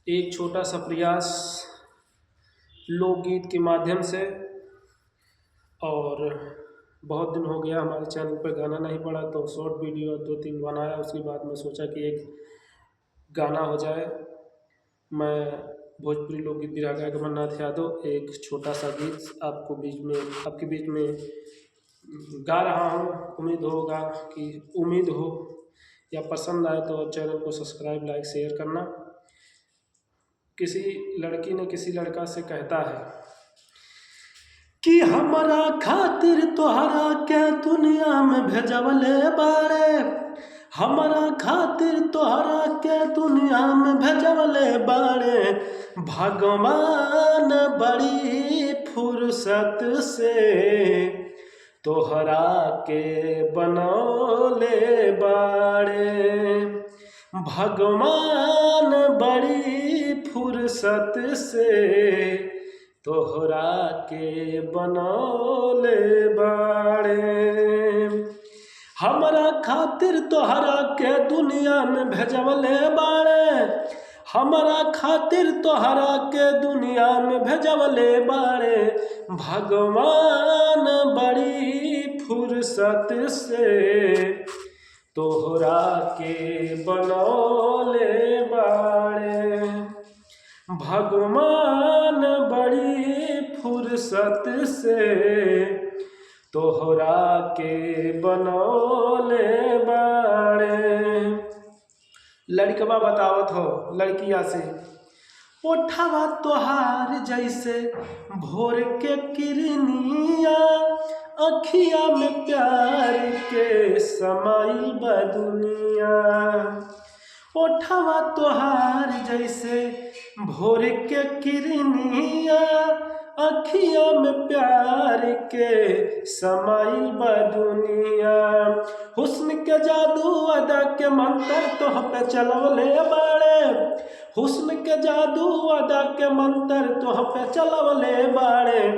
एक छोटा सा प्रयास लोकगीत के माध्यम से। और बहुत दिन हो गया हमारे चैनल पर गाना नहीं पड़ा, तो शॉर्ट वीडियो 2-3 बनाया। उसके बाद में सोचा कि एक गाना हो जाए। मैं भोजपुरी लोकगीत विधा गायक अमरनाथ यादव एक छोटा सा गीत आपके बीच में गा रहा हूँ। उम्मीद हो या पसंद आए तो चैनल को सब्सक्राइब, लाइक, शेयर करना। किसी लड़की ने किसी लड़का से कहता है कि हमरा खातिर तोहरा के दुनिया में भेजवले बाड़े, हमरा खातिर तोहरा के दुनिया में भेजवले बाड़े। भगवान बड़ी फुर्सत से तोहरा के बनौले बाड़े। भगवान बड़ी फुर्सत से तोहरा के बनौले बाड़े। हमरा खातिर तोहरा के दुनिया में भेजवले बाड़े, हमरा खातिर तोहरा के दुनिया में भेजवले बाड़े। भगवान बड़ी फुर्सत से तोहरा के बनौले बाड़े। भगवान बड़ी फुर्सत से तोहरा के बनौले बाड़े। लड़कवा बतावत हो लड़किया से, ओठवा तोहार जैसे भोर के किरनिया, अखिया में प्यार के समाइल बा दुनिया। ओठवा तोहार जैसे भोर के किरनिया, अखिया में प्यार के समाइल बा दुनिया। हुस्न के जादू अदा के मंत्र तोह पे चलवले बाड़े, हुस्न के जादू अदा के मंत्र तोह पे चलवले बाड़े।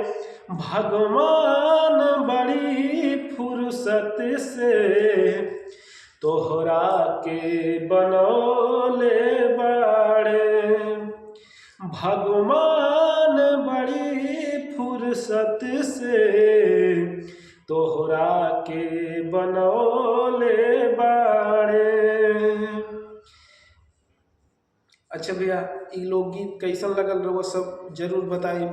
भगवान बड़ी फुर्सत से तोहरा के बनौले बाड़े। भगवान बड़ी फुर्सत से तोहरा के बनौले बाड़े। अच्छा भैया, ये लोकगीत कैसन लगल रहो सब जरूर बताइए।